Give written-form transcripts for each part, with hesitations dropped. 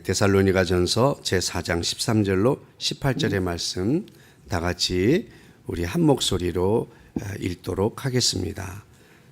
데살로니가전서 제4장 13절로 18절의 말씀 다 같이 우리 한 목소리로 읽도록 하겠습니다.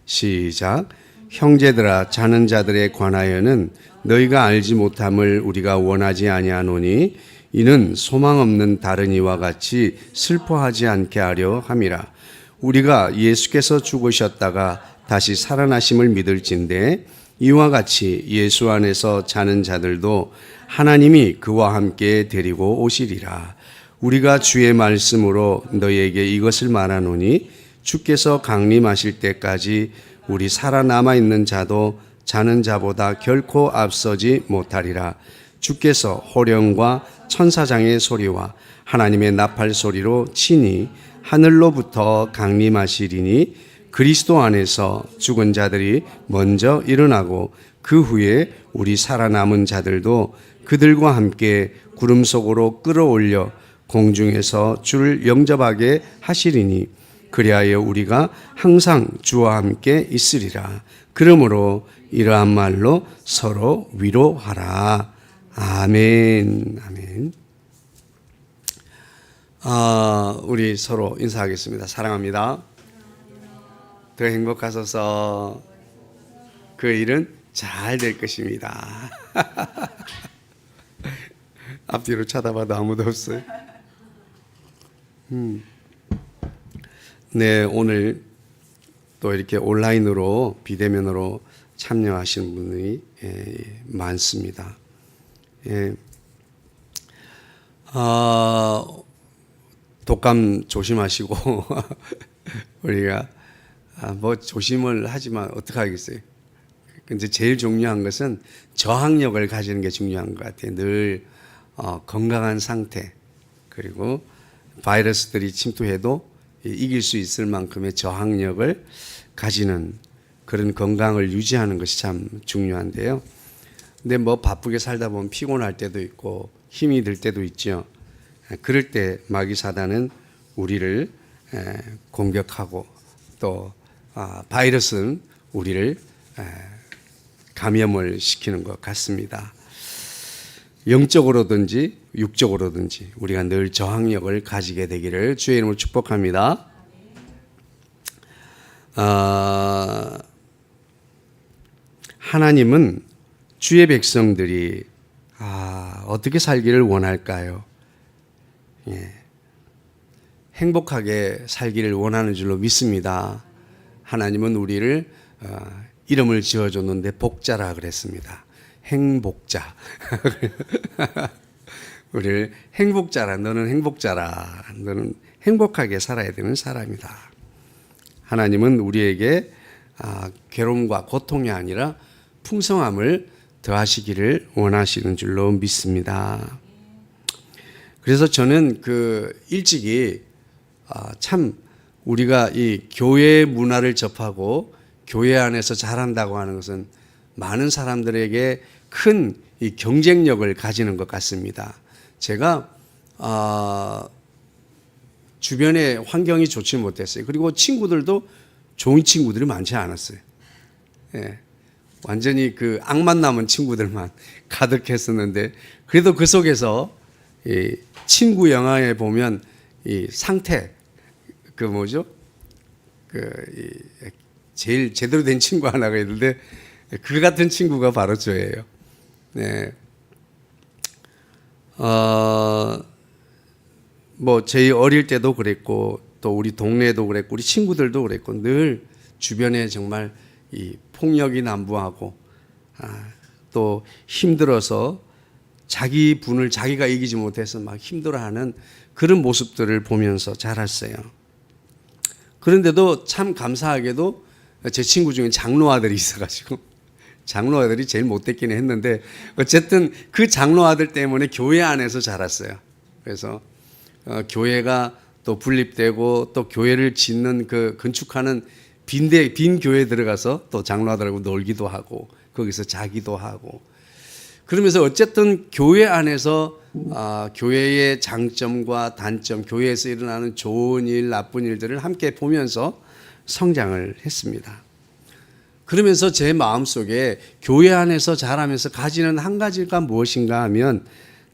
시작. 형제들아, 자는 자들에 관하여는 너희가 알지 못함을 우리가 원하지 아니하노니 이는 소망 없는 다른 이와 같이 슬퍼하지 않게 하려 함이라. 우리가 예수께서 죽으셨다가 다시 살아나심을 믿을진대 이와 같이 예수 안에서 자는 자들도 하나님이 그와 함께 데리고 오시리라. 우리가 주의 말씀으로 너희에게 이것을 말하노니 주께서 강림하실 때까지 우리 살아남아 있는 자도 자는 자보다 결코 앞서지 못하리라. 주께서 호령과 천사장의 소리와 하나님의 나팔 소리로 친히 하늘로부터 강림하시리니 그리스도 안에서 죽은 자들이 먼저 일어나고 그 후에 우리 살아남은 자들도 그들과 함께 구름 속으로 끌어올려 공중에서 주를 영접하게 하시리니 그리하여 우리가 항상 주와 함께 있으리라. 그러므로 이러한 말로 서로 위로하라. 아멘. 아멘. 우리 서로 인사하겠습니다. 사랑합니다. 더 행복하소서. 그 일은 잘 될 것입니다. 앞뒤로 쳐다봐도 아무도 없어요. 네, 오늘 또 이렇게 온라인으로 비대면으로 참여하시는 분들이 많습니다. 독감 조심하시고 우리가 뭐 조심을 하지만 어떡하겠어요. 근데 제일 중요한 것은 저항력을 가지는 게 중요한 것 같아요. 늘 건강한 상태, 그리고 바이러스들이 침투해도 이길 수 있을 만큼의 저항력을 가지는 그런 건강을 유지하는 것이 참 중요한데요. 근데 뭐 바쁘게 살다 보면 피곤할 때도 있고 힘이 들 때도 있죠. 그럴 때 마귀 사단은 우리를 공격하고 또 바이러스는 우리를 감염을 시키는 것 같습니다. 영적으로든지 육적으로든지 우리가 늘 저항력을 가지게 되기를 주의 이름으로 축복합니다. 하나님은 주의 백성들이 어떻게 살기를 원할까요? 행복하게 살기를 원하는 줄로 믿습니다. 하나님은 우리를 이름을 지어줬는데 복자라 그랬습니다. 행복자. 우리를 행복자라, 너는 행복자라, 너는 행복하게 살아야 되는 사람이다. 하나님은 우리에게 괴로움과 고통이 아니라 풍성함을 더하시기를 원하시는 줄로 믿습니다. 그래서 저는 일찍이 참 우리가 이 교회 문화를 접하고 교회 안에서 자란다고 하는 것은 많은 사람들에게 큰 이 경쟁력을 가지는 것 같습니다. 제가 주변에 환경이 좋지 못했어요. 그리고 친구들도 좋은 친구들이 많지 않았어요. 완전히 악만 남은 친구들만 가득했었는데, 그래도 그 속에서 이 친구 영화에 보면 이 상태, 제일 제대로 된 친구 하나가 있는데 그 같은 친구가 바로 저예요. 네. 저희 어릴 때도 그랬고 또 우리 동네에도 그랬고 우리 친구들도 그랬고 늘 주변에 정말 이 폭력이 난무하고 또 힘들어서 자기 분을 자기가 이기지 못해서 막 힘들어하는 그런 모습들을 보면서 자랐어요. 그런데도 참 감사하게도 제 친구 중에 장로 아들이 있어가지고 장로 아들이 제일 못됐긴 했는데 어쨌든 그 장로 아들 때문에 교회 안에서 자랐어요. 그래서 교회가 또 분립되고 또 교회를 짓는 건축하는 빈 교회에 들어가서 또 장로 아들하고 놀기도 하고 거기서 자기도 하고 그러면서 어쨌든 교회 안에서 교회의 장점과 단점, 교회에서 일어나는 좋은 일, 나쁜 일들을 함께 보면서 성장을 했습니다. 그러면서 제 마음속에 교회 안에서 자라면서 가지는 한 가지가 무엇인가 하면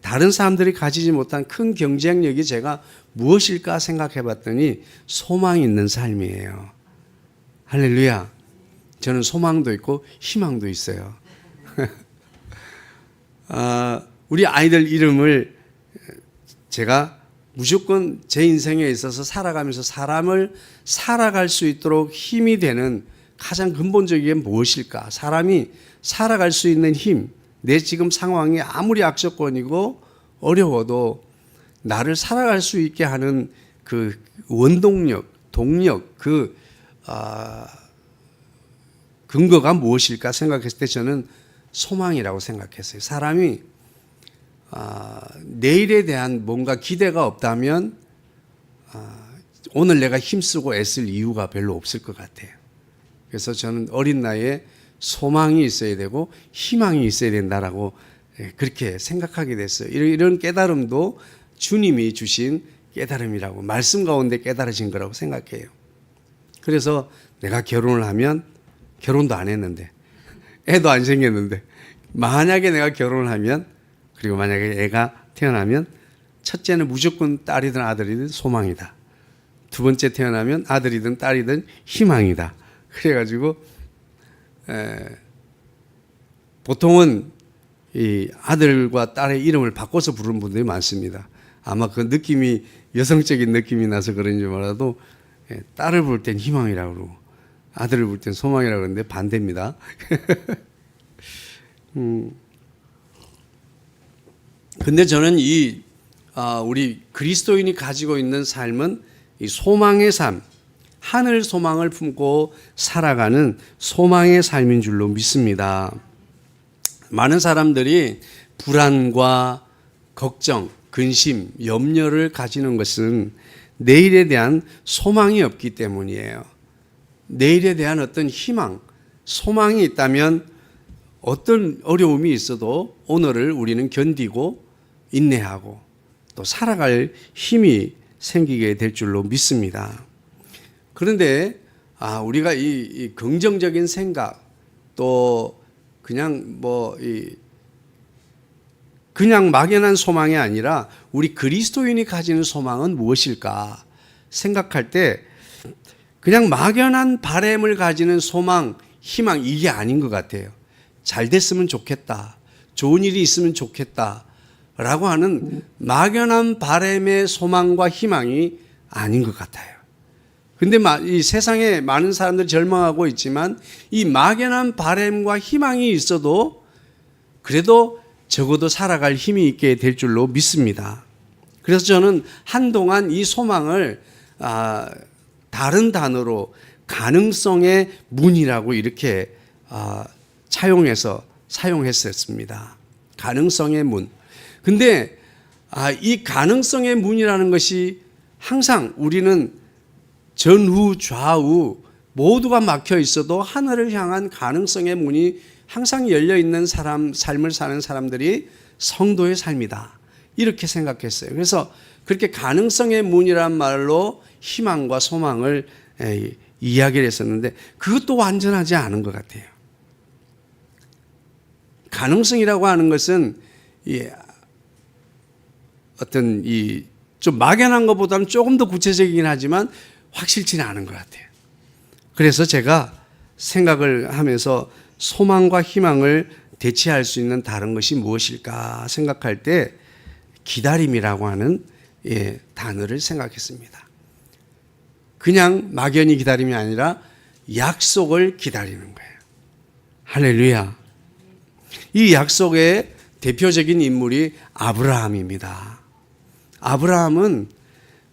다른 사람들이 가지지 못한 큰 경쟁력이 제가 무엇일까 생각해 봤더니 소망이 있는 삶이에요. 할렐루야. 저는 소망도 있고 희망도 있어요. 우리 아이들 이름을 제가 무조건 제 인생에 있어서 살아가면서 사람을 살아갈 수 있도록 힘이 되는 가장 근본적인 게 무엇일까? 사람이 살아갈 수 있는 힘, 내 지금 상황이 아무리 악조건이고 어려워도 나를 살아갈 수 있게 하는 그 원동력, 동력, 근거가 무엇일까 생각했을 때 저는 소망이라고 생각했어요. 사람이 내일에 대한 뭔가 기대가 없다면 오늘 내가 힘쓰고 애쓸 이유가 별로 없을 것 같아요. 그래서 저는 어린 나이에 소망이 있어야 되고 희망이 있어야 된다라고 그렇게 생각하게 됐어요. 이런 깨달음도 주님이 주신 깨달음이라고, 말씀 가운데 깨달아진 거라고 생각해요. 그래서 내가 결혼을 하면, 결혼도 안 했는데 애도 안 생겼는데 만약에 내가 결혼을 하면, 그리고 만약에 애가 태어나면 첫째는 무조건 딸이든 아들이든 소망이다. 두 번째 태어나면 아들이든 딸이든 희망이다. 그래가지고 보통은 이 아들과 딸의 이름을 바꿔서 부르는 분들이 많습니다. 아마 그 느낌이 여성적인 느낌이 나서 그런지 몰라도 딸을 부를 땐 희망이라고 그러고 아들을 부를 땐 소망이라고 그러는데 반대입니다. 근데 저는 우리 그리스도인이 가지고 있는 삶은 이 소망의 삶, 하늘 소망을 품고 살아가는 소망의 삶인 줄로 믿습니다. 많은 사람들이 불안과 걱정, 근심, 염려를 가지는 것은 내일에 대한 소망이 없기 때문이에요. 내일에 대한 어떤 희망, 소망이 있다면 어떤 어려움이 있어도 오늘을 우리는 견디고 인내하고 또 살아갈 힘이 생기게 될 줄로 믿습니다. 그런데 우리가 이 긍정적인 생각 또 그냥 그냥 막연한 소망이 아니라 우리 그리스도인이 가지는 소망은 무엇일까 생각할 때 그냥 막연한 바람을 가지는 소망, 희망 이게 아닌 것 같아요. 잘 됐으면 좋겠다. 좋은 일이 있으면 좋겠다. 라고 하는 막연한 바람의 소망과 희망이 아닌 것 같아요. 근데 이 세상에 많은 사람들이 절망하고 있지만 이 막연한 바람과 희망이 있어도 그래도 적어도 살아갈 힘이 있게 될 줄로 믿습니다. 그래서 저는 한동안 이 소망을 다른 단어로 가능성의 문이라고 이렇게 차용해서 사용했었습니다. 가능성의 문. 근데 이 가능성의 문이라는 것이 항상 우리는 전후 좌우 모두가 막혀 있어도 하늘을 향한 가능성의 문이 항상 열려 있는 삶을 사는 사람들이 성도의 삶이다. 이렇게 생각했어요. 그래서 그렇게 가능성의 문이란 말로 희망과 소망을 이야기를 했었는데 그것도 완전하지 않은 것 같아요. 가능성이라고 하는 것은 어떤 좀 막연한 것보다는 조금 더 구체적이긴 하지만 확실치는 않은 것 같아요. 그래서 제가 생각을 하면서 소망과 희망을 대체할 수 있는 다른 것이 무엇일까 생각할 때 기다림이라고 하는 단어를 생각했습니다. 그냥 막연히 기다림이 아니라 약속을 기다리는 거예요. 할렐루야. 이 약속의 대표적인 인물이 아브라함입니다. 아브라함은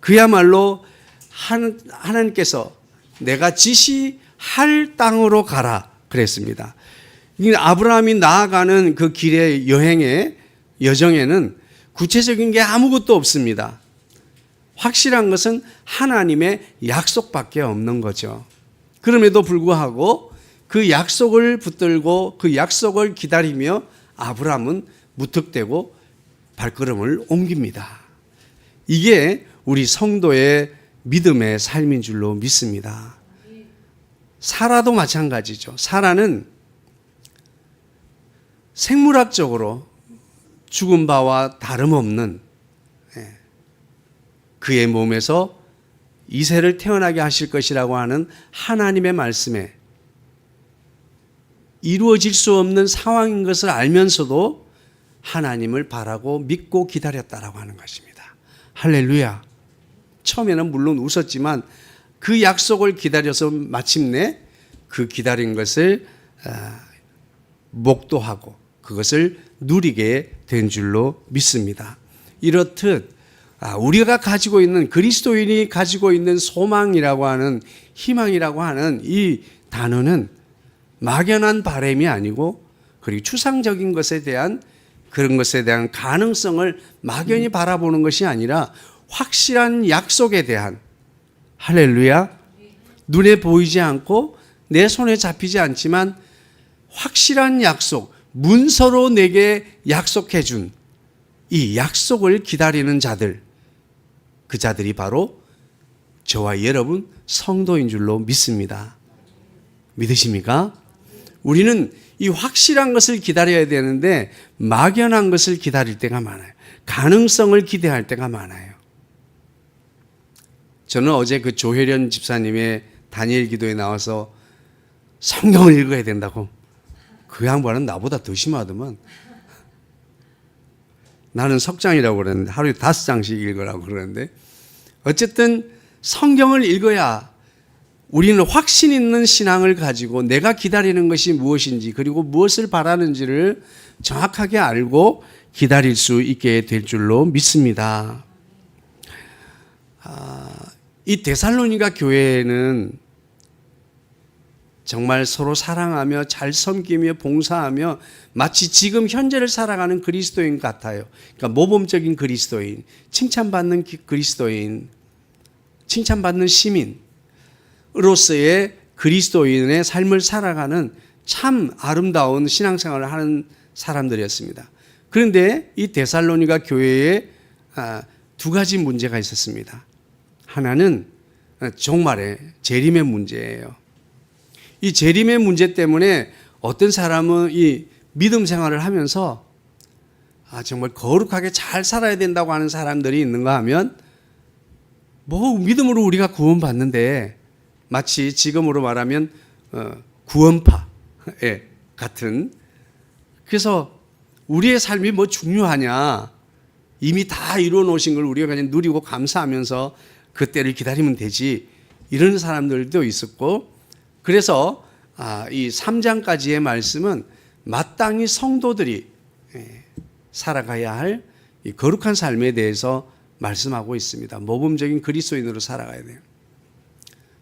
그야말로 하나님께서 내가 지시할 땅으로 가라 그랬습니다. 아브라함이 나아가는 그 길의 여정에는 구체적인 게 아무것도 없습니다. 확실한 것은 하나님의 약속밖에 없는 거죠. 그럼에도 불구하고 그 약속을 붙들고 그 약속을 기다리며 아브라함은 무턱대고 발걸음을 옮깁니다. 이게 우리 성도의 믿음의 삶인 줄로 믿습니다. 사라도 마찬가지죠. 사라는 생물학적으로 죽은 바와 다름없는 그의 몸에서 이세를 태어나게 하실 것이라고 하는 하나님의 말씀에 이루어질 수 없는 상황인 것을 알면서도 하나님을 바라고 믿고 기다렸다라고 하는 것입니다. 할렐루야. 처음에는 물론 웃었지만 그 약속을 기다려서 마침내 그 기다린 것을 목도하고 그것을 누리게 된 줄로 믿습니다. 이렇듯 우리가 가지고 있는, 그리스도인이 가지고 있는 소망이라고 하는, 희망이라고 하는 이 단어는 막연한 바람이 아니고, 그리고 추상적인 것에 대한, 그런 것에 대한 가능성을 막연히 바라보는 것이 아니라 확실한 약속에 대한, 할렐루야, 눈에 보이지 않고 내 손에 잡히지 않지만 확실한 약속, 문서로 내게 약속해 준 이 약속을 기다리는 자들, 그 자들이 바로 저와 여러분 성도인 줄로 믿습니다. 믿으십니까? 우리는 이 확실한 것을 기다려야 되는데 막연한 것을 기다릴 때가 많아요. 가능성을 기대할 때가 많아요. 저는 어제 그 조혜련 집사님의 다니엘 기도에 나와서 성경을 읽어야 된다고, 그 양반은 나보다 더 심하더만. 나는 석장이라고 그러는데 하루에 5장씩 읽으라고 그러는데, 어쨌든 성경을 읽어야 우리는 확신 있는 신앙을 가지고 내가 기다리는 것이 무엇인지, 그리고 무엇을 바라는지를 정확하게 알고 기다릴 수 있게 될 줄로 믿습니다. 이 데살로니가 교회는 정말 서로 사랑하며 잘 섬기며 봉사하며 마치 지금 현재를 살아가는 그리스도인 같아요. 그러니까 모범적인 그리스도인, 칭찬받는 그리스도인, 칭찬받는 시민으로서의 그리스도인의 삶을 살아가는 참 아름다운 신앙생활을 하는 사람들이었습니다. 그런데 이 데살로니가 교회에 2가지 문제가 있었습니다. 하나는 종말의 재림의 문제예요. 이 재림의 문제 때문에 어떤 사람은 이 믿음 생활을 하면서 정말 거룩하게 잘 살아야 된다고 하는 사람들이 있는가 하면, 뭐 믿음으로 우리가 구원받는데 마치 지금으로 말하면 구원파 같은, 그래서 우리의 삶이 뭐 중요하냐, 이미 다 이루어 놓으신 걸 우리가 그냥 누리고 감사하면서 그때를 기다리면 되지, 이런 사람들도 있었고, 그래서 이 3장까지의 말씀은 마땅히 성도들이 살아가야 할 이 거룩한 삶에 대해서 말씀하고 있습니다. 모범적인 그리스도인으로 살아가야 돼요.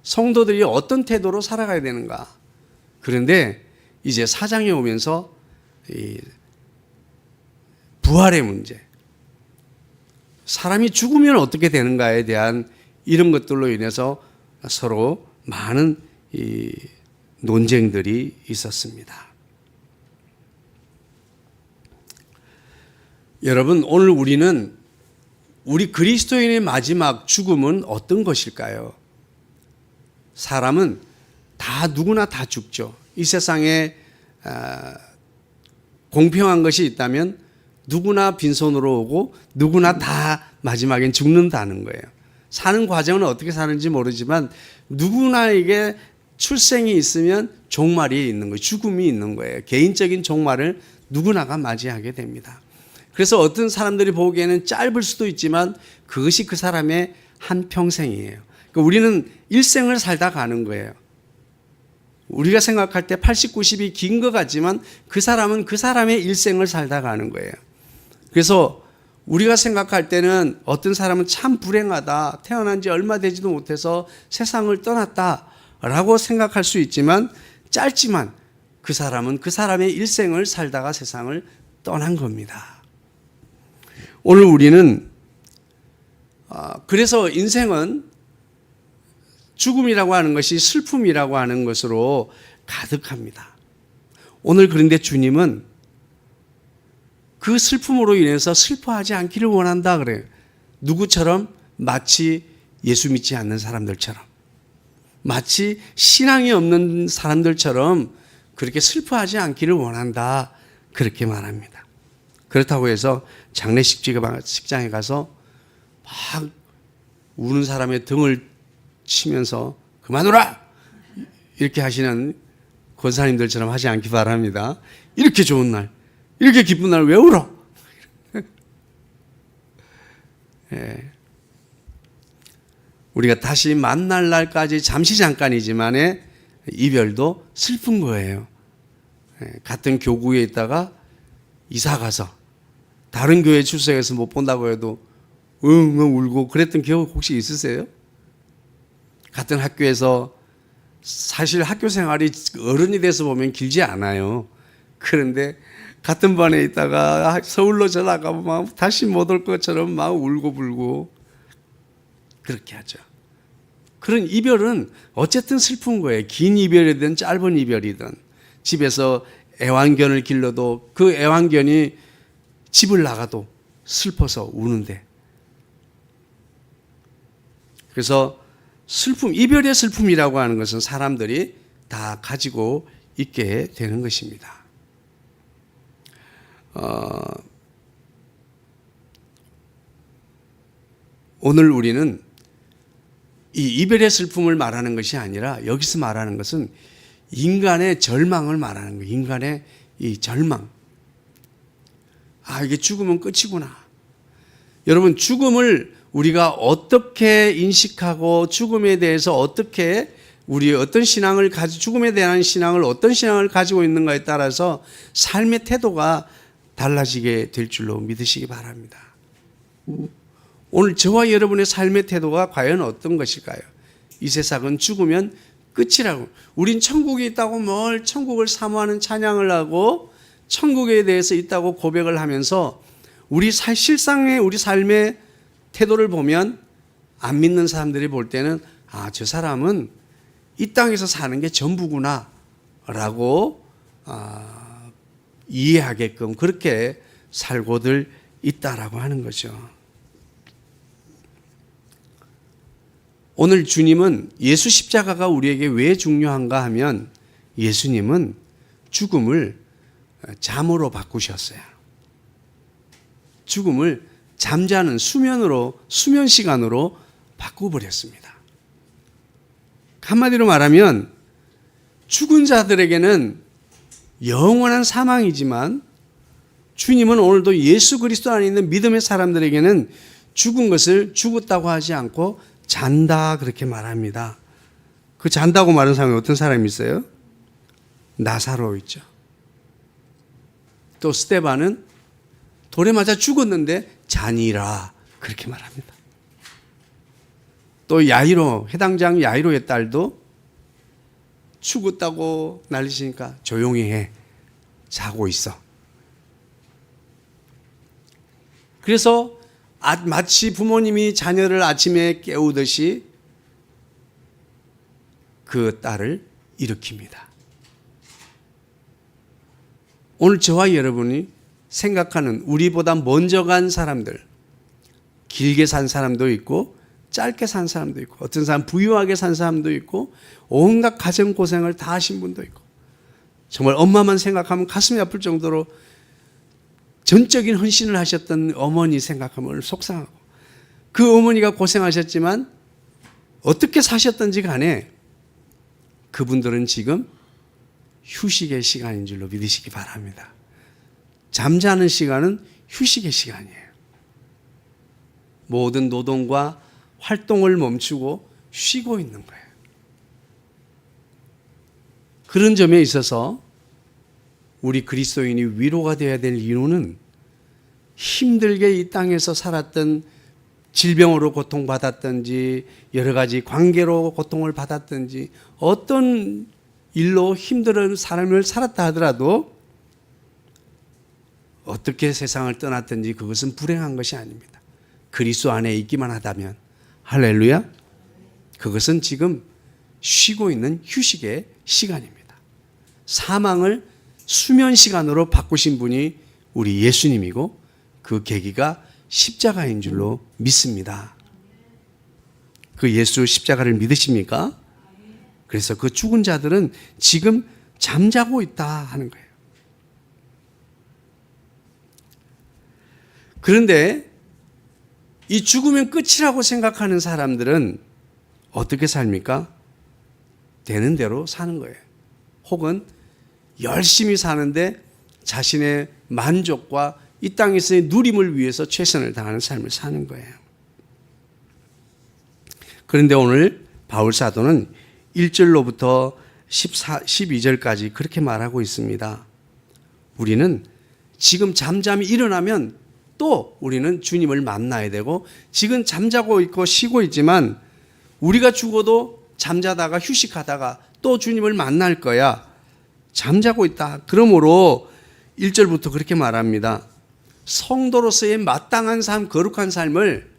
성도들이 어떤 태도로 살아가야 되는가. 그런데 이제 4장에 오면서 이 부활의 문제, 사람이 죽으면 어떻게 되는가에 대한 이런 것들로 인해서 서로 많은 이 논쟁들이 있었습니다. 여러분, 오늘 우리는 우리 그리스도인의 마지막 죽음은 어떤 것일까요? 사람은 다 누구나 다 죽죠. 이 세상에 공평한 것이 있다면 누구나 빈손으로 오고 누구나 다 마지막엔 죽는다는 거예요. 사는 과정은 어떻게 사는지 모르지만 누구나에게 출생이 있으면 종말이 있는 거예요. 죽음이 있는 거예요. 개인적인 종말을 누구나가 맞이하게 됩니다. 그래서 어떤 사람들이 보기에는 짧을 수도 있지만 그것이 그 사람의 한 평생이에요. 그러니까 우리는 일생을 살다 가는 거예요. 우리가 생각할 때 80, 90이 긴 것 같지만 그 사람은 그 사람의 일생을 살다 가는 거예요. 그래서 우리가 생각할 때는 어떤 사람은 참 불행하다, 태어난 지 얼마 되지도 못해서 세상을 떠났다라고 생각할 수 있지만, 짧지만 그 사람은 그 사람의 일생을 살다가 세상을 떠난 겁니다. 오늘 우리는 그래서 인생은 죽음이라고 하는 것이 슬픔이라고 하는 것으로 가득합니다. 오늘 그런데 주님은 그 슬픔으로 인해서 슬퍼하지 않기를 원한다 그래요. 누구처럼? 마치 예수 믿지 않는 사람들처럼, 마치 신앙이 없는 사람들처럼 그렇게 슬퍼하지 않기를 원한다. 그렇게 말합니다. 그렇다고 해서 장례식장에 가서 막 우는 사람의 등을 치면서 그만둬라! 이렇게 하시는 권사님들처럼 하지 않기 바랍니다. 이렇게 좋은 날, 이렇게 기쁜 날 왜 울어? 예. 우리가 다시 만날 날까지 잠시 잠깐이지만의 이별도 슬픈 거예요. 같은 교구에 있다가 이사 가서 다른 교회 출석해서 못 본다고 해도 울고 그랬던 기억 혹시 있으세요? 같은 학교에서 사실 학교 생활이 어른이 돼서 보면 길지 않아요. 그런데 같은 반에 있다가 서울로 전학 가면 막 다시 못 올 것처럼 막 울고 불고 그렇게 하죠. 그런 이별은 어쨌든 슬픈 거예요. 긴 이별이든 짧은 이별이든 집에서 애완견을 길러도 그 애완견이 집을 나가도 슬퍼서 우는데, 그래서 슬픔, 이별의 슬픔이라고 하는 것은 사람들이 다 가지고 있게 되는 것입니다. 오늘 우리는 이 이별의 슬픔을 말하는 것이 아니라 여기서 말하는 것은 인간의 절망을 말하는 거예요. 인간의 이 절망. 아, 이게 죽으면 끝이구나. 여러분, 죽음을 우리가 어떻게 인식하고 죽음에 대해서 어떻게 우리 어떤 신앙을 죽음에 대한 신앙을 어떤 신앙을 가지고 있는가에 따라서 삶의 태도가 달라지게 될 줄로 믿으시기 바랍니다. 오늘 저와 여러분의 삶의 태도가 과연 어떤 것일까요? 이 세상은 죽으면 끝이라고. 우린 천국이 있다고 뭘 천국을 사모하는 찬양을 하고 천국에 대해서 있다고 고백을 하면서 우리 실상의 우리 삶의 태도를 보면 안 믿는 사람들이 볼 때는 아, 저 사람은 이 땅에서 사는 게 전부구나 라고 이해하게끔 그렇게 살고들 있다라고 하는 거죠. 오늘 주님은 예수 십자가가 우리에게 왜 중요한가 하면 예수님은 죽음을 잠으로 바꾸셨어요. 죽음을 잠자는 수면 시간으로 바꿔버렸습니다. 한마디로 말하면 죽은 자들에게는 영원한 사망이지만 주님은 오늘도 예수 그리스도 안에 있는 믿음의 사람들에게는 죽은 것을 죽었다고 하지 않고 잔다 그렇게 말합니다. 그 잔다고 말하는 사람이 어떤 사람이 있어요? 나사로 있죠. 또 스데반은 돌에 맞아 죽었는데 자니라 그렇게 말합니다. 또 야이로, 해당장 야이로의 딸도 죽었다고 난리치니까 조용히 해, 자고 있어. 그래서 마치 부모님이 자녀를 아침에 깨우듯이 그 딸을 일으킵니다. 오늘 저와 여러분이 생각하는 우리보다 먼저 간 사람들, 길게 산 사람도 있고 짧게 산 사람도 있고 어떤 사람 부유하게 산 사람도 있고 온갖 가정고생을 다 하신 분도 있고 정말 엄마만 생각하면 가슴이 아플 정도로 전적인 헌신을 하셨던 어머니 생각하면 속상하고 그 어머니가 고생하셨지만 어떻게 사셨던지 간에 그분들은 지금 휴식의 시간인 줄로 믿으시기 바랍니다. 잠자는 시간은 휴식의 시간이에요. 모든 노동과 활동을 멈추고 쉬고 있는 거예요. 그런 점에 있어서 우리 그리스도인이 위로가 되어야 될 이유는 힘들게 이 땅에서 살았던 질병으로 고통받았든지 여러 가지 관계로 고통을 받았든지 어떤 일로 힘든 삶을 살았다 하더라도 어떻게 세상을 떠났든지 그것은 불행한 것이 아닙니다. 그리스도 안에 있기만 하다면 할렐루야. 그것은 지금 쉬고 있는 휴식의 시간입니다. 사망을 수면 시간으로 바꾸신 분이 우리 예수님이고 그 계기가 십자가인 줄로 믿습니다. 그 예수 십자가를 믿으십니까? 그래서 그 죽은 자들은 지금 잠자고 있다 하는 거예요. 그런데 이 죽으면 끝이라고 생각하는 사람들은 어떻게 삽니까? 되는 대로 사는 거예요. 혹은 열심히 사는데 자신의 만족과 이 땅에서의 누림을 위해서 최선을 다하는 삶을 사는 거예요. 그런데 오늘 바울 사도는 1절로부터 12절까지 그렇게 말하고 있습니다. 우리는 지금 잠잠히 일어나면 또 우리는 주님을 만나야 되고, 지금 잠자고 있고 쉬고 있지만 우리가 죽어도 잠자다가 휴식하다가 또 주님을 만날 거야. 잠자고 있다. 그러므로 1절부터 그렇게 말합니다. 성도로서의 마땅한 삶, 거룩한 삶을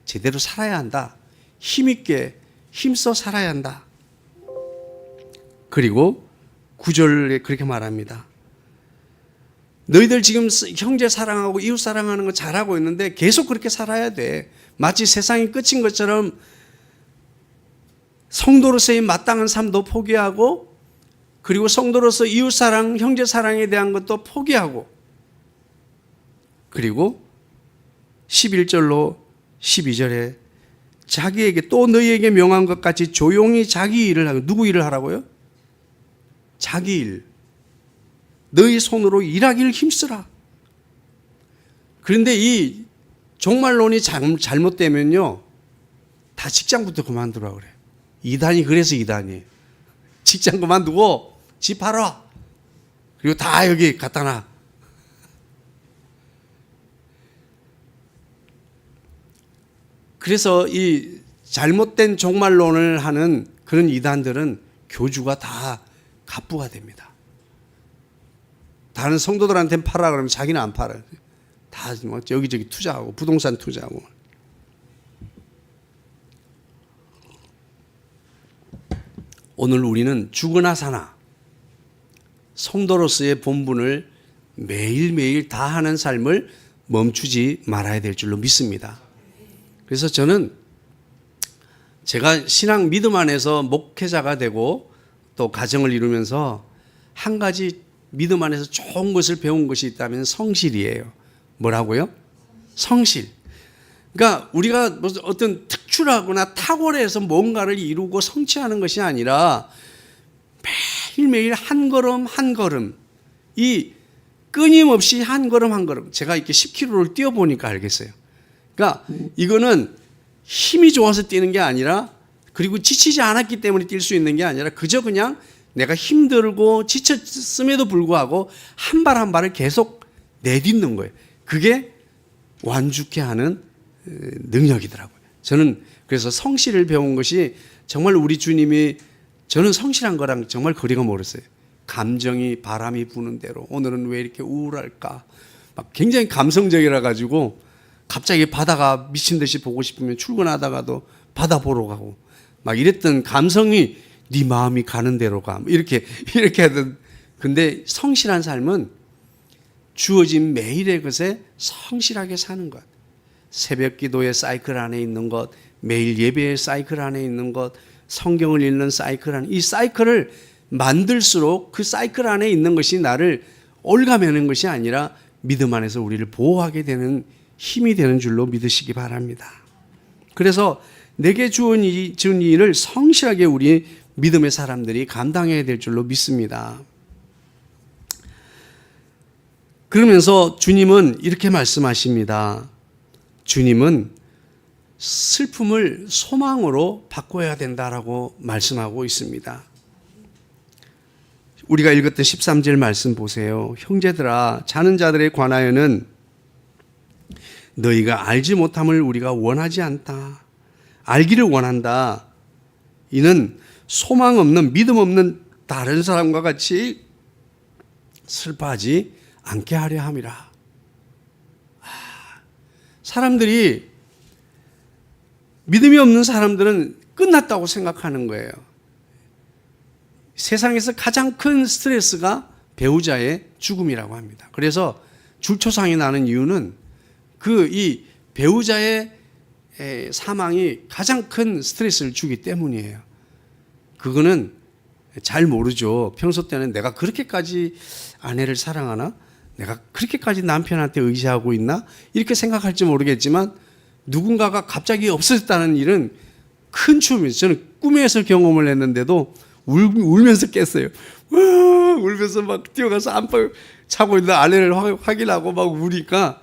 제대로 살아야 한다. 힘있게 힘써 살아야 한다. 그리고 9절에 그렇게 말합니다. 너희들 지금 형제 사랑하고 이웃 사랑하는 거 잘하고 있는데 계속 그렇게 살아야 돼. 마치 세상이 끝인 것처럼 성도로서의 마땅한 삶도 포기하고, 그리고 성도로서 이웃 사랑, 형제 사랑에 대한 것도 포기하고, 그리고 11절로 12절에 자기에게 또 너희에게 명한 것 같이 조용히 자기 일을 하고, 누구 일을 하라고요? 자기 일. 너희 손으로 일하기를 힘쓰라. 그런데 이 종말론이 잘못되면요, 다 직장부터 그만두라 그래. 이단이 그래서 이단이에요. 직장 그만두고 집 팔아. 그리고 다 여기 갖다 놔. 그래서 이 잘못된 종말론을 하는 그런 이단들은 교주가 다 갑부가 됩니다. 다른 성도들한테는 팔아 그러면 자기는 안 팔아요. 다 여기저기 투자하고 부동산 투자하고. 오늘 우리는 죽으나 사나 성도로서의 본분을 매일매일 다하는 삶을 멈추지 말아야 될 줄로 믿습니다. 그래서 저는 제가 신앙 믿음 안에서 목회자가 되고 또 가정을 이루면서 한 가지 믿음 안에서 좋은 것을 배운 것이 있다면 성실이에요. 뭐라고요? 성실. 그러니까 우리가 어떤 특출하거나 탁월해서 뭔가를 이루고 성취하는 것이 아니라 매일매일 한 걸음 한 걸음, 이 끊임없이 한 걸음 한 걸음. 제가 이렇게 10km를 뛰어보니까 알겠어요. 그러니까 이거는 힘이 좋아서 뛰는 게 아니라, 그리고 지치지 않았기 때문에 뛸 수 있는 게 아니라, 그저 그냥 내가 힘들고 지쳤음에도 불구하고 한 발 한 발을 계속 내딛는 거예요. 그게 완주케 하는 능력이더라고요. 저는 그래서 성실을 배운 것이 정말 우리 주님이, 저는 성실한 거랑 정말 거리가 멀었어요. 감정이 바람이 부는 대로 오늘은 왜 이렇게 우울할까, 막 굉장히 감성적이라 가지고 갑자기 바다가 미친 듯이 보고 싶으면 출근하다가도 바다 보러 가고 막 이랬던 감성이, 네 마음이 가는 대로 가, 이렇게 하던. 근데 성실한 삶은 주어진 매일의 것에 성실하게 사는 것. 새벽 기도의 사이클 안에 있는 것, 매일 예배의 사이클 안에 있는 것, 성경을 읽는 사이클 안에, 이 사이클을 만들수록 그 사이클 안에 있는 것이 나를 올가매는 것이 아니라 믿음 안에서 우리를 보호하게 되는 힘이 되는 줄로 믿으시기 바랍니다. 그래서 내게 준 일을 성실하게 우리 믿음의 사람들이 감당해야 될 줄로 믿습니다. 그러면서 주님은 이렇게 말씀하십니다. 주님은 슬픔을 소망으로 바꿔야 된다라고 말씀하고 있습니다. 우리가 읽었던 13절 말씀 보세요. 형제들아, 자는 자들에 관하여는 너희가 알지 못함을 우리가 원하지 않다. 알기를 원한다. 이는 소망 없는, 믿음 없는 다른 사람과 같이 슬퍼하지 않게 하려 함이라. 사람들이, 믿음이 없는 사람들은 끝났다고 생각하는 거예요. 세상에서 가장 큰 스트레스가 배우자의 죽음이라고 합니다. 그래서 줄초상이 나는 이유는 이 배우자의 사망이 가장 큰 스트레스를 주기 때문이에요. 그거는 잘 모르죠. 평소 때는 내가 그렇게까지 아내를 사랑하나? 내가 그렇게까지 남편한테 의지하고 있나? 이렇게 생각할지 모르겠지만 누군가가 갑자기 없어졌다는 일은 큰 추움이죠. 저는 꿈에서 경험을 했는데도 울면서 깼어요. 와, 울면서 막 뛰어가서 안방 차고 있는 아내를 확인하고 막 우니까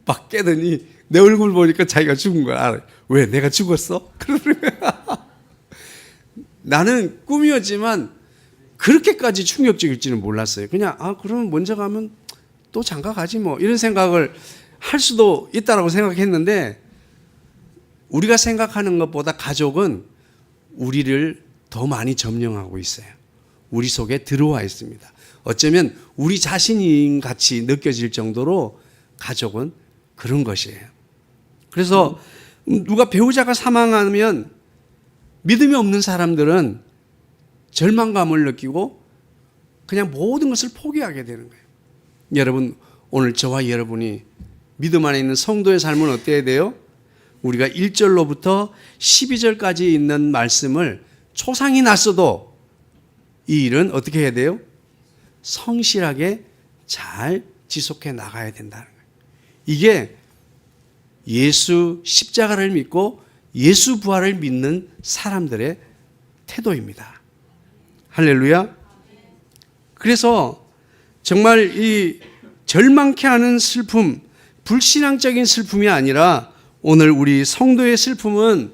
막 깨더니 내 얼굴 보니까 자기가 죽은 거야. 왜? 내가 죽었어? 그러는 거야. 나는 꿈이었지만 그렇게까지 충격적일지는 몰랐어요. 그냥 그러면 먼저 가면 또 장가 가지 뭐 이런 생각을 할 수도 있다라고 생각했는데 우리가 생각하는 것보다 가족은 우리를 더 많이 점령하고 있어요. 우리 속에 들어와 있습니다. 어쩌면 우리 자신인 같이 느껴질 정도로 가족은 그런 것이에요. 그래서 누가 배우자가 사망하면 믿음이 없는 사람들은 절망감을 느끼고 그냥 모든 것을 포기하게 되는 거예요. 여러분, 오늘 저와 여러분이 믿음 안에 있는 성도의 삶은 어때야 돼요? 우리가 1절로부터 12절까지 있는 말씀을 초상이 났어도 이 일은 어떻게 해야 돼요? 성실하게 잘 지속해 나가야 된다는 거예요. 이게 예수 십자가를 믿고 예수 부활을 믿는 사람들의 태도입니다. 할렐루야. 그래서 정말 이 절망케 하는 슬픔, 불신앙적인 슬픔이 아니라 오늘 우리 성도의 슬픔은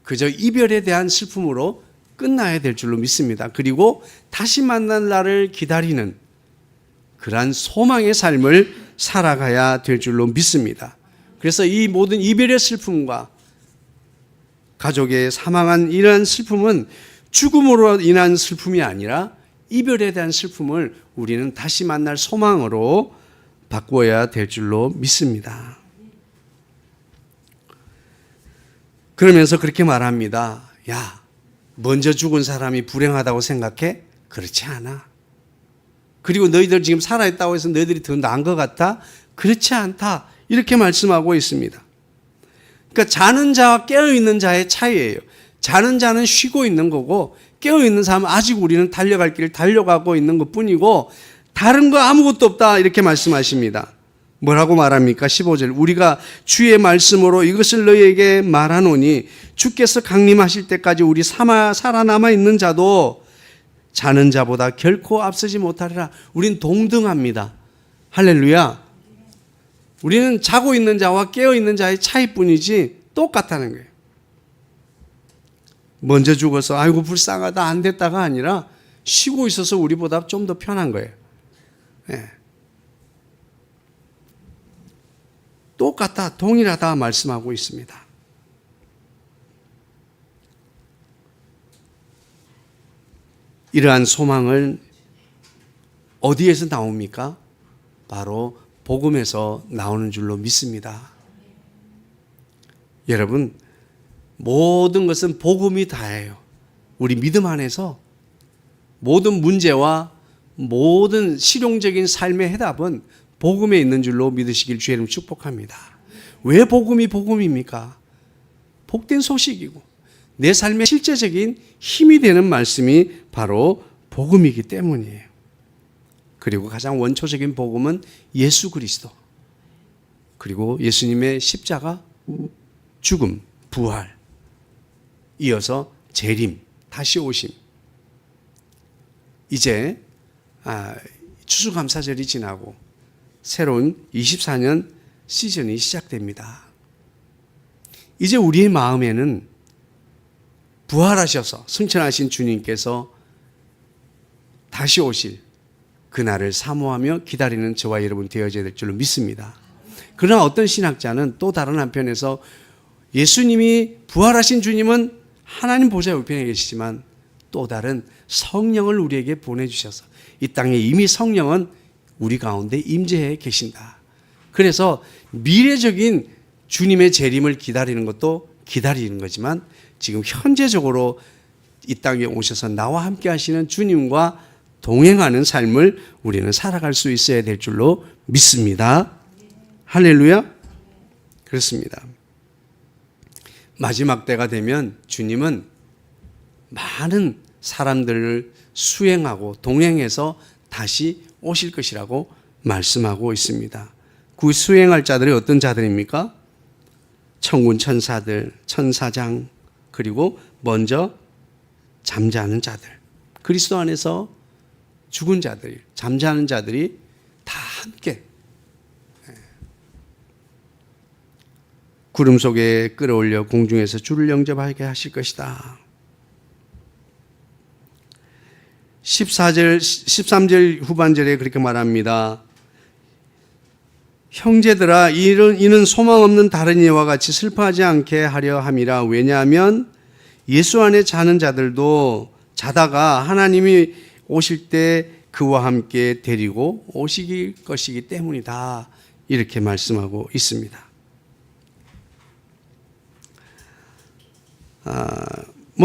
그저 이별에 대한 슬픔으로 끝나야 될 줄로 믿습니다. 그리고 다시 만날 날을 기다리는 그러한 소망의 삶을 살아가야 될 줄로 믿습니다. 그래서 이 모든 이별의 슬픔과 가족의 사망한 이러한 슬픔은 죽음으로 인한 슬픔이 아니라 이별에 대한 슬픔을 우리는 다시 만날 소망으로 바꿔야 될 줄로 믿습니다. 그러면서 그렇게 말합니다. 야, 먼저 죽은 사람이 불행하다고 생각해? 그렇지 않아. 그리고 너희들 지금 살아있다고 해서 너희들이 더 나은 것 같아? 그렇지 않다. 이렇게 말씀하고 있습니다. 그러니까 자는 자와 깨어있는 자의 차이예요. 자는 자는 쉬고 있는 거고 깨어있는 사람은 아직 우리는 달려갈 길을 달려가고 있는 것뿐이고 다른 거 아무것도 없다 이렇게 말씀하십니다. 뭐라고 말합니까? 15절 우리가 주의 말씀으로 이것을 너희에게 말하노니 주께서 강림하실 때까지 우리 살아남아 있는 자도 자는 자보다 결코 앞서지 못하리라. 우린 동등합니다. 할렐루야. 우리는 자고 있는 자와 깨어 있는 자의 차이뿐이지 똑같다는 거예요. 먼저 죽어서 아이고 불쌍하다 안 됐다가 아니라 쉬고 있어서 우리보다 좀 더 편한 거예요. 네. 똑같다, 동일하다 말씀하고 있습니다. 이러한 소망은 어디에서 나옵니까? 바로 복음에서 나오는 줄로 믿습니다. 여러분, 모든 것은 복음이 다예요. 우리 믿음 안에서 모든 문제와 모든 실용적인 삶의 해답은 복음에 있는 줄로 믿으시길 주의 이름 축복합니다. 왜 복음이 복음입니까? 복된 소식이고 내 삶의 실제적인 힘이 되는 말씀이 바로 복음이기 때문이에요. 그리고 가장 원초적인 복음은 예수 그리스도, 그리고 예수님의 십자가, 죽음, 부활, 이어서 재림, 다시 오심. 이제 추수감사절이 지나고 새로운 24년 시즌이 시작됩니다. 이제 우리의 마음에는 부활하셔서 승천하신 주님께서 다시 오실 그날을 사모하며 기다리는 저와 여러분 되어져야 될 줄로 믿습니다. 그러나 어떤 신학자는 또 다른 한편에서 예수님이 부활하신 주님은 하나님 보좌 우편에 계시지만 또 다른 성령을 우리에게 보내주셔서 이 땅에 이미 성령은 우리 가운데 임재해 계신다. 그래서 미래적인 주님의 재림을 기다리는 것도 기다리는 거지만 지금 현재적으로 이 땅에 오셔서 나와 함께 하시는 주님과 동행하는 삶을 우리는 살아갈 수 있어야 될 줄로 믿습니다. 할렐루야. 그렇습니다. 마지막 때가 되면 주님은 많은 사람들을 수행하고 동행해서 다시 오실 것이라고 말씀하고 있습니다. 그 수행할 자들이 어떤 자들입니까? 천군 천사들, 천사장, 그리고 먼저 잠자는 자들, 그리스도 안에서 죽은 자들, 잠자는 자들이 다 함께 구름 속에 끌어올려 공중에서 주를 영접하게 하실 것이다. 13절 후반절에 그렇게 말합니다. 형제들아, 이는 소망 없는 다른 이와 같이 슬퍼하지 않게 하려 함이라. 왜냐하면 예수 안에 자는 자들도 자다가 하나님이 오실 때 그와 함께 데리고 오실 것이기 때문이다. 이렇게 말씀하고 있습니다.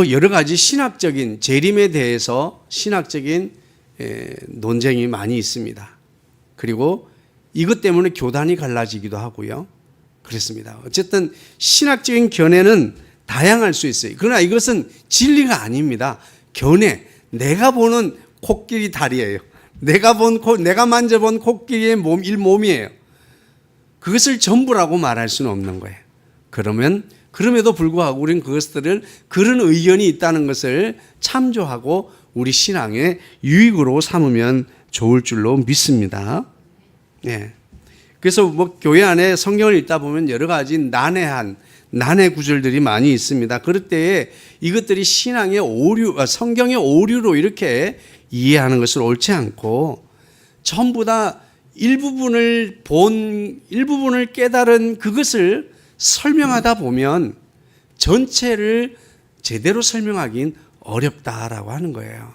여러 가지 신학적인 재림에 대해서 신학적인 논쟁이 많이 있습니다. 그리고 이것 때문에 교단이 갈라지기도 하고요. 그렇습니다. 어쨌든 신학적인 견해는 다양할 수 있어요. 그러나 이것은 진리가 아닙니다. 견해, 내가 보는 코끼리 다리예요. 내가 만져본 코끼리의 몸이에요. 그것을 전부라고 말할 수는 없는 거예요. 그럼에도 불구하고 우리는 그것들을 그런 의견이 있다는 것을 참조하고 우리 신앙의 유익으로 삼으면 좋을 줄로 믿습니다. 네. 그래서 교회 안에 성경을 읽다 보면 여러 가지 난해 구절들이 많이 있습니다. 그럴 때에 이것들이 신앙의 성경의 오류로 이렇게 이해하는 것은 옳지 않고 전부 다 일부분을 깨달은 그것을 설명하다 보면 전체를 제대로 설명하긴 어렵다라고 하는 거예요.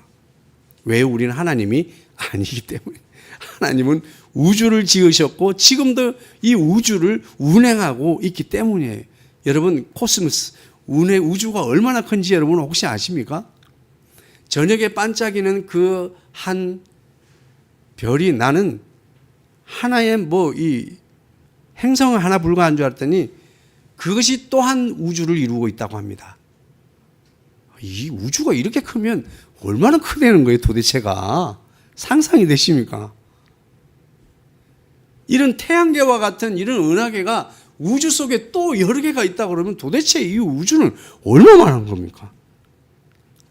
왜? 우리는 하나님이 아니기 때문에. 하나님은 우주를 지으셨고 지금도 이 우주를 운행하고 있기 때문이에요. 여러분, 코스모스, 우주가 얼마나 큰지 여러분 혹시 아십니까? 저녁에 반짝이는 그 한 별이 나는 하나의 이 행성을 하나 불과한 줄 알았더니 그것이 또한 우주를 이루고 있다고 합니다. 이 우주가 이렇게 크면 얼마나 크다는 거예요, 도대체가. 상상이 되십니까? 이런 태양계와 같은 이런 은하계가 우주 속에 또 여러 개가 있다 그러면 도대체 이 우주는 얼마만한 겁니까?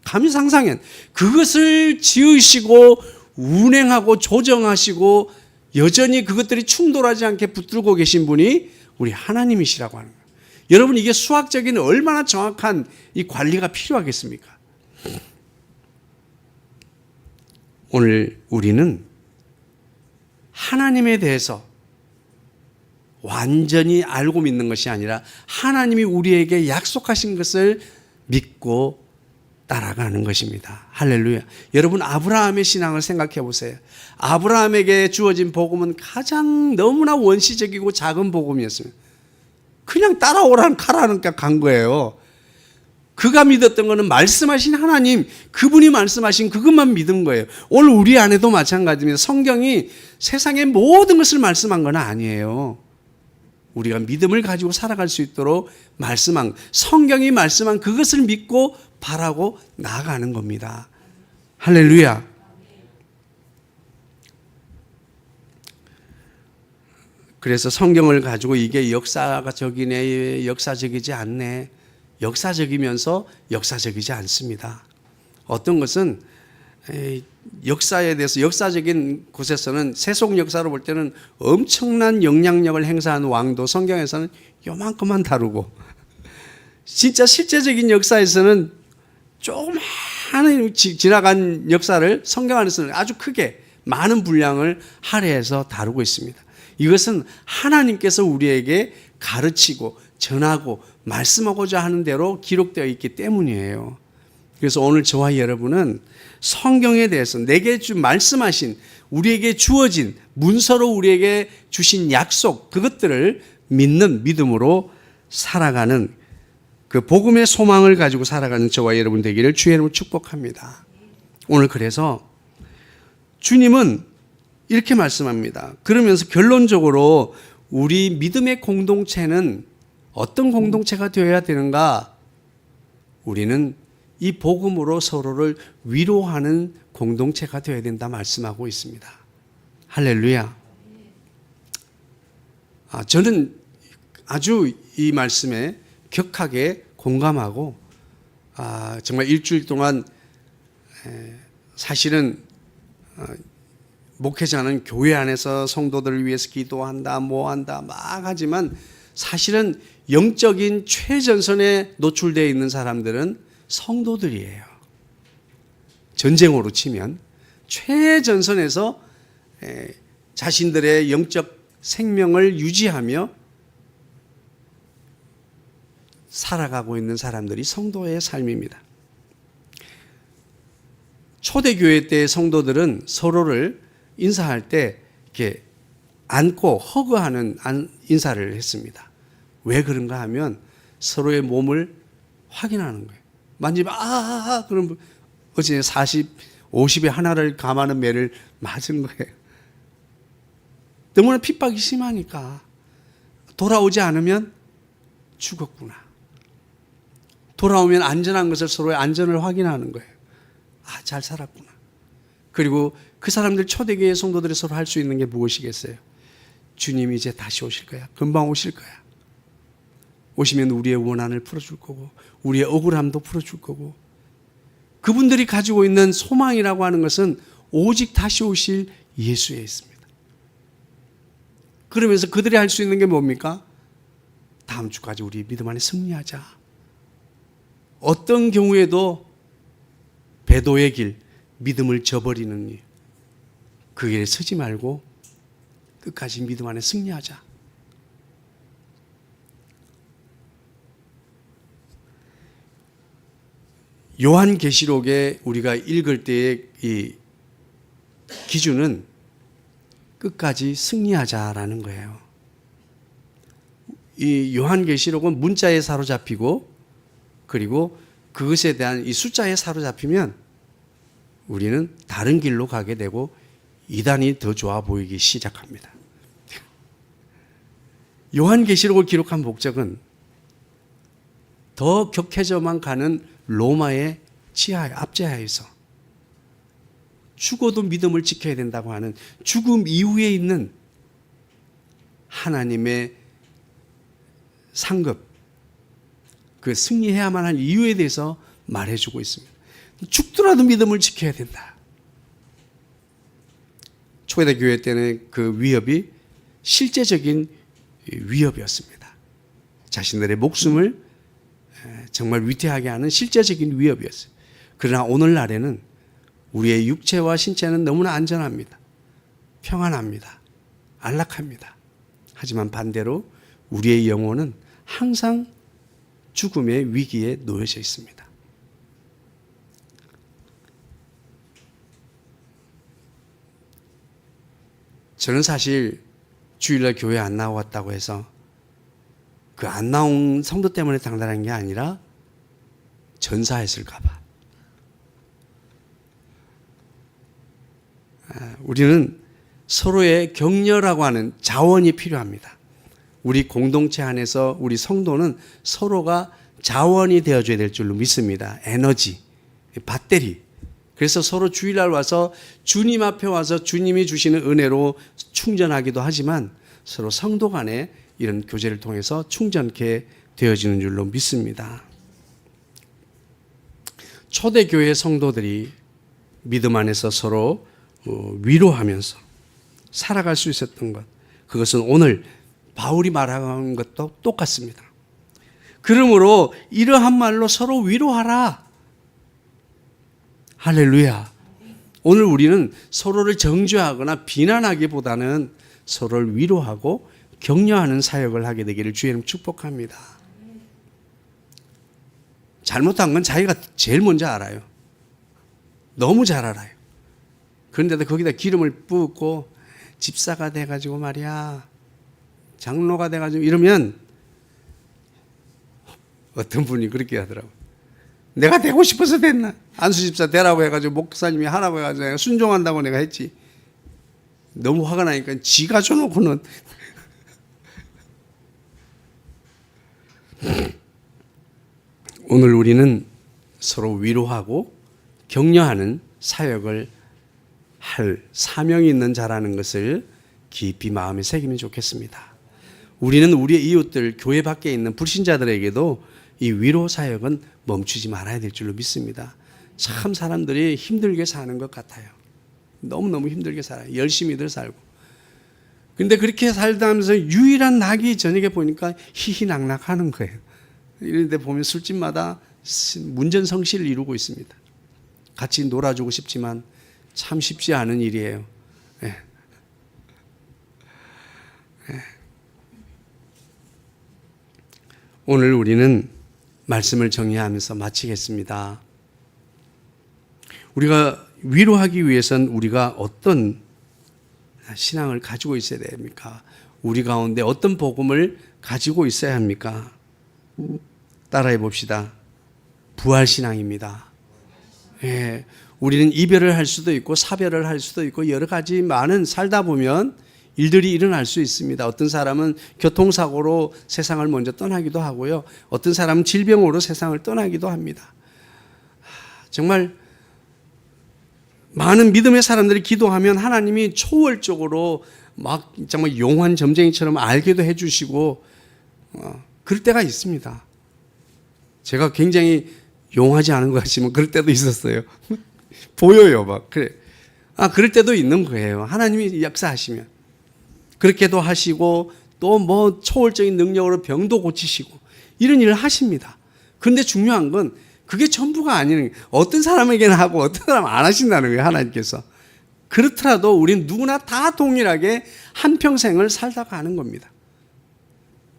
감히 상상해. 그것을 지으시고 운행하고 조정하시고 여전히 그것들이 충돌하지 않게 붙들고 계신 분이 우리 하나님이시라고 하는 거예요. 여러분, 이게 수학적인 얼마나 정확한 이 관리가 필요하겠습니까? 오늘 우리는 하나님에 대해서 완전히 알고 믿는 것이 아니라 하나님이 우리에게 약속하신 것을 믿고 따라가는 것입니다. 할렐루야. 여러분, 아브라함의 신앙을 생각해 보세요. 아브라함에게 주어진 복음은 가장 너무나 원시적이고 작은 복음이었습니다. 그냥 따라오라는 가라는 간 거예요. 그가 믿었던 것은 말씀하신 하나님, 그분이 말씀하신 그것만 믿은 거예요. 오늘 우리 안에도 마찬가지입니다. 성경이 세상의 모든 것을 말씀한 건 아니에요. 우리가 믿음을 가지고 살아갈 수 있도록 성경이 말씀한 그것을 믿고 바라고 나아가는 겁니다. 할렐루야. 그래서 성경을 가지고 이게 역사적이네, 역사적이지 않네. 역사적이면서 역사적이지 않습니다. 어떤 것은 역사에 대해서 역사적인 곳에서는 세속 역사로 볼 때는 엄청난 영향력을 행사한 왕도 성경에서는 요만큼만 다루고, 진짜 실제적인 역사에서는 조그마한 지나간 역사를 성경 안에서는 아주 크게 많은 분량을 할애해서 다루고 있습니다. 이것은 하나님께서 우리에게 가르치고 전하고 말씀하고자 하는 대로 기록되어 있기 때문이에요. 그래서 오늘 저와 여러분은 성경에 대해서 내게 말씀하신, 우리에게 주어진 문서로 우리에게 주신 약속, 그것들을 믿는 믿음으로 살아가는 그 복음의 소망을 가지고 살아가는 저와 여러분 되기를 주의 이름으로 축복합니다. 오늘 그래서 주님은 이렇게 말씀합니다. 그러면서 결론적으로 우리 믿음의 공동체는 어떤 공동체가 되어야 되는가? 우리는 이 복음으로 서로를 위로하는 공동체가 되어야 된다 말씀하고 있습니다. 할렐루야. 저는 아주 이 말씀에 격하게 공감하고 정말 일주일 동안 사실은 목회자는 교회 안에서 성도들을 위해서 기도한다, 뭐한다, 막 하지만 사실은 영적인 최전선에 노출되어 있는 사람들은 성도들이에요. 전쟁으로 치면 최전선에서 자신들의 영적 생명을 유지하며 살아가고 있는 사람들이 성도의 삶입니다. 초대교회 때 성도들은 서로를 인사할 때 이렇게 안고 허그하는 인사를 했습니다. 왜 그런가 하면 서로의 몸을 확인하는 거예요. 만지면 그럼 어제 50에 하나를 감하는 매를 맞은 거예요. 너무나 핍박이 심하니까 돌아오지 않으면 죽었구나. 돌아오면 안전한 것을 서로의 안전을 확인하는 거예요. 잘 살았구나. 그리고 그 사람들 초대교회 성도들이 서로 할 수 있는 게 무엇이겠어요? 주님이 이제 다시 오실 거야. 금방 오실 거야. 오시면 우리의 원한을 풀어줄 거고 우리의 억울함도 풀어줄 거고 그분들이 가지고 있는 소망이라고 하는 것은 오직 다시 오실 예수에 있습니다. 그러면서 그들이 할 수 있는 게 뭡니까? 다음 주까지 우리 믿음 안에 승리하자. 어떤 경우에도 배도의 길, 믿음을 저버리는 일, 그 길에 서지 말고 끝까지 믿음 안에 승리하자. 요한계시록에 우리가 읽을 때의 이 기준은 끝까지 승리하자라는 거예요. 이 요한계시록은 문자에 사로잡히고 그리고 그것에 대한 이 숫자에 사로잡히면 우리는 다른 길로 가게 되고 이단이 더 좋아 보이기 시작합니다. 요한계시록을 기록한 목적은 더 격해져만 가는 로마의 지하에 압제하에서 죽어도 믿음을 지켜야 된다고 하는 죽음 이후에 있는 하나님의 상급, 그 승리해야만 할 이유에 대해서 말해주고 있습니다. 죽더라도 믿음을 지켜야 된다. 초대교회 때는 그 위협이 실제적인 위협이었습니다. 자신들의 목숨을 정말 위태하게 하는 실제적인 위협이었어요. 그러나 오늘날에는 우리의 육체와 신체는 너무나 안전합니다. 평안합니다. 안락합니다. 하지만 반대로 우리의 영혼은 항상 죽음의 위기에 놓여져 있습니다. 저는 사실 주일날 교회 안 나왔다고 해서 그 안 나온 성도 때문에 당당한 게 아니라 전사했을까 봐. 우리는 서로의 격려라고 하는 자원이 필요합니다. 우리 공동체 안에서 우리 성도는 서로가 자원이 되어줘야 될 줄로 믿습니다. 에너지, 배터리. 그래서 서로 주일날 와서 주님 앞에 와서 주님이 주시는 은혜로 충전하기도 하지만 서로 성도 간에 이런 교제를 통해서 충전케 되어지는 줄로 믿습니다. 초대교회 성도들이 믿음 안에서 서로 위로하면서 살아갈 수 있었던 것, 그것은 오늘 바울이 말하는 것도 똑같습니다. 그러므로 이러한 말로 서로 위로하라. 할렐루야. 오늘 우리는 서로를 정죄하거나 비난하기보다는 서로를 위로하고 격려하는 사역을 하게 되기를 주의 이름 축복합니다. 잘못한 건 자기가 제일 먼저 알아요. 너무 잘 알아요. 그런데도 거기다 기름을 붓고 집사가 돼가지고 말이야, 장로가 돼가지고 이러면 어떤 분이 그렇게 하더라고요. 내가 되고 싶어서 됐나? 안수 집사 되라고 해가지고 목사님이 하라고 해가지고 내가 순종한다고 내가 했지. 너무 화가 나니까 지가 줘놓고는 오늘 우리는 서로 위로하고 격려하는 사역을 할 사명이 있는 자라는 것을 깊이 마음에 새기면 좋겠습니다. 우리는 우리의 이웃들, 교회 밖에 있는 불신자들에게도 이 위로 사역은 멈추지 말아야 될 줄로 믿습니다. 참 사람들이 힘들게 사는 것 같아요. 너무너무 힘들게 살아요. 열심히들 살고. 근데 그렇게 살다 하면서 유일한 낙이 저녁에 보니까 희희낙낙하는 거예요. 이런 데 보면 술집마다 문전성시를 이루고 있습니다. 같이 놀아주고 싶지만 참 쉽지 않은 일이에요. 네. 네. 오늘 우리는 말씀을 정리하면서 마치겠습니다. 우리가 위로하기 위해서는 우리가 어떤 신앙을 가지고 있어야 됩니까? 우리 가운데 어떤 복음을 가지고 있어야 합니까? 따라해 봅시다. 부활신앙입니다. 예, 우리는 이별을 할 수도 있고 사별을 할 수도 있고 여러 가지 많은 살다 보면 일들이 일어날 수 있습니다. 어떤 사람은 교통사고로 세상을 먼저 떠나기도 하고요. 어떤 사람은 질병으로 세상을 떠나기도 합니다. 정말 많은 믿음의 사람들이 기도하면 하나님이 초월적으로 막 정말 용한 점쟁이처럼 알게도 해주시고 그럴 때가 있습니다. 제가 굉장히 용하지 않은 것 같지만 그럴 때도 있었어요. 보여요, 막 그래. 그럴 때도 있는 거예요. 하나님이 역사하시면 그렇게도 하시고 또 뭐 초월적인 능력으로 병도 고치시고 이런 일을 하십니다. 그런데 중요한 건 그게 전부가 아니는 거예요. 어떤 사람에게는 하고 어떤 사람은 안 하신다는 거예요, 하나님께서. 그렇더라도 우리는 누구나 다 동일하게 한평생을 살다가 하는 겁니다.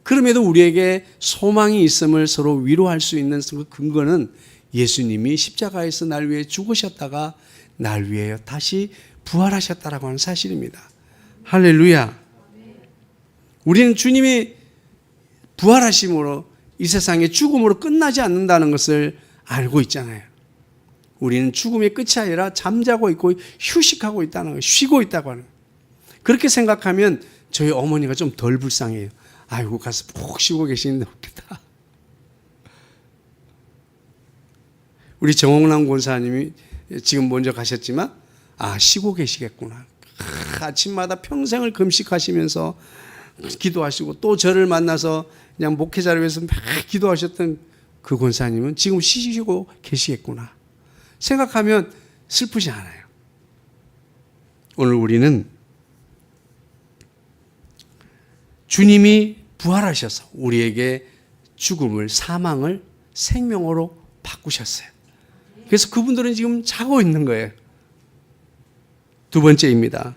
그럼에도 우리에게 소망이 있음을 서로 위로할 수 있는 그 근거는 예수님이 십자가에서 날 위해 죽으셨다가 날 위해 다시 부활하셨다라고 하는 사실입니다. 할렐루야. 우리는 주님이 부활하심으로 이 세상의 죽음으로 끝나지 않는다는 것을 알고 있잖아요. 우리는 죽음의 끝이 아니라 잠자고 있고 휴식하고 있다는 거예요. 쉬고 있다고 하는 거예요. 그렇게 생각하면 저희 어머니가 좀 덜 불쌍해요. 아이고 가서 푹 쉬고 계시는데 없겠다. 우리 정홍남 권사님이 지금 먼저 가셨지만 쉬고 계시겠구나. 아침마다 평생을 금식하시면서 기도하시고 또 저를 만나서 그냥 목회자를 위해서 막 기도하셨던 그 권사님은 지금 쉬시고 계시겠구나 생각하면 슬프지 않아요. 오늘 우리는 주님이 부활하셔서 우리에게 죽음을, 사망을 생명으로 바꾸셨어요. 그래서 그분들은 지금 자고 있는 거예요. 두 번째입니다.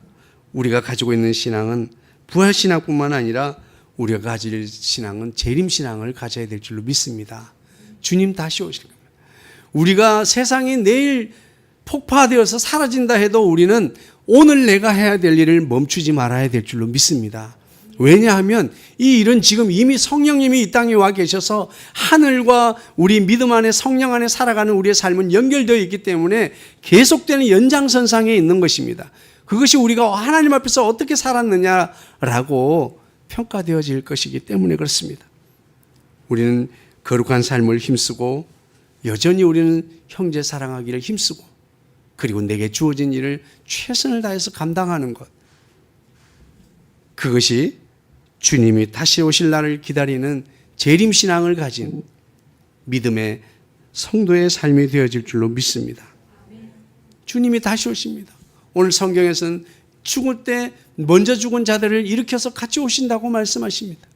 우리가 가지고 있는 신앙은 부활신앙뿐만 아니라 우리가 가질 신앙은 재림신앙을 가져야 될 줄로 믿습니다. 주님 다시 오실 겁니다. 우리가 세상이 내일 폭파되어서 사라진다 해도 우리는 오늘 내가 해야 될 일을 멈추지 말아야 될 줄로 믿습니다. 왜냐하면 이 일은 지금 이미 성령님이 이 땅에 와 계셔서 하늘과 우리 믿음 안에 성령 안에 살아가는 우리의 삶은 연결되어 있기 때문에 계속되는 연장선상에 있는 것입니다. 그것이 우리가 하나님 앞에서 어떻게 살았느냐라고 평가되어질 것이기 때문에 그렇습니다. 우리는 거룩한 삶을 힘쓰고 여전히 우리는 형제 사랑하기를 힘쓰고 그리고 내게 주어진 일을 최선을 다해서 감당하는 것, 그것이 주님이 다시 오실 날을 기다리는 재림신앙을 가진 믿음의 성도의 삶이 되어질 줄로 믿습니다. 주님이 다시 오십니다. 오늘 성경에서는 죽을 때 먼저 죽은 자들을 일으켜서 같이 오신다고 말씀하십니다.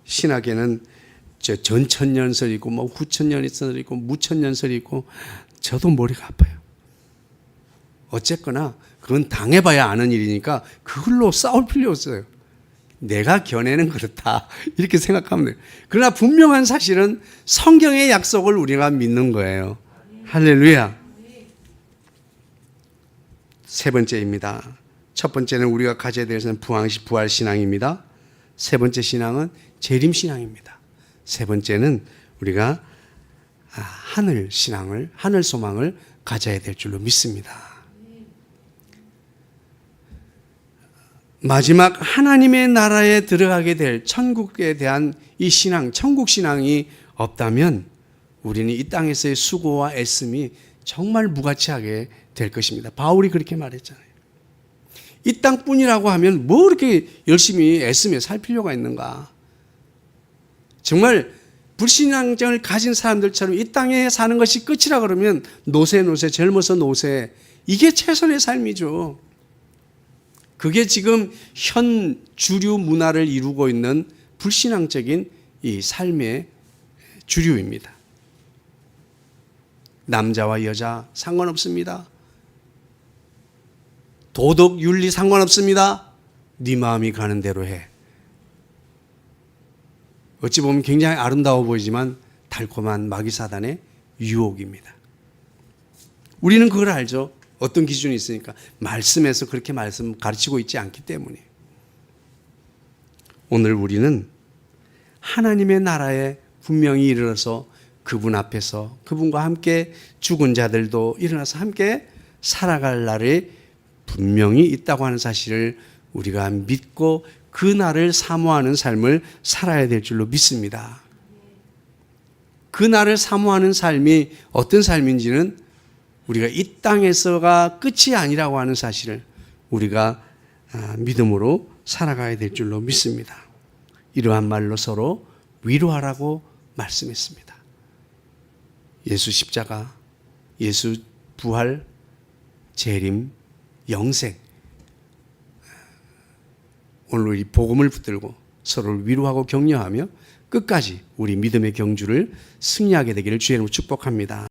신학에는 전천년설이 있고 뭐 후천년설이 있고 무천년설이 있고 저도 머리가 아파요. 어쨌거나 그건 당해봐야 아는 일이니까 그걸로 싸울 필요 없어요. 내가 겨내는 그렇다 이렇게 생각하면 돼요. 그러나 분명한 사실은 성경의 약속을 우리가 믿는 거예요. 할렐루야. 세 번째입니다. 첫 번째는 우리가 가져야 될 것은 부활신앙입니다. 세 번째 신앙은 재림신앙입니다. 세 번째는 우리가 하늘 신앙을, 하늘 소망을 가져야 될 줄로 믿습니다. 마지막 하나님의 나라에 들어가게 될 천국에 대한 이 신앙, 천국 신앙이 없다면 우리는 이 땅에서의 수고와 애씀이 정말 무가치하게 될 것입니다. 바울이 그렇게 말했잖아요. 이 땅뿐이라고 하면 뭐 이렇게 열심히 애쓰며 살 필요가 있는가? 정말 불신앙을 가진 사람들처럼 이 땅에 사는 것이 끝이라 그러면 노세, 젊어서 노세, 이게 최선의 삶이죠. 그게 지금 현 주류 문화를 이루고 있는 불신앙적인 이 삶의 주류입니다. 남자와 여자 상관없습니다. 도덕, 윤리 상관없습니다. 네 마음이 가는 대로 해. 어찌 보면 굉장히 아름다워 보이지만 달콤한 마귀사단의 유혹입니다. 우리는 그걸 알죠. 어떤 기준이 있으니까 말씀에서 그렇게 말씀 가르치고 있지 않기 때문에. 오늘 우리는 하나님의 나라에 분명히 이르러서 그분 앞에서 그분과 함께 죽은 자들도 일어나서 함께 살아갈 날이 분명히 있다고 하는 사실을 우리가 믿고 그 날을 사모하는 삶을 살아야 될 줄로 믿습니다. 그 날을 사모하는 삶이 어떤 삶인지는 우리가 이 땅에서가 끝이 아니라고 하는 사실을 우리가 믿음으로 살아가야 될 줄로 믿습니다. 이러한 말로 서로 위로하라고 말씀했습니다. 예수 십자가, 예수 부활, 재림, 영생, 오늘 이 복음을 붙들고 서로를 위로하고 격려하며 끝까지 우리 믿음의 경주를 승리하게 되기를 주의 이름으로 축복합니다.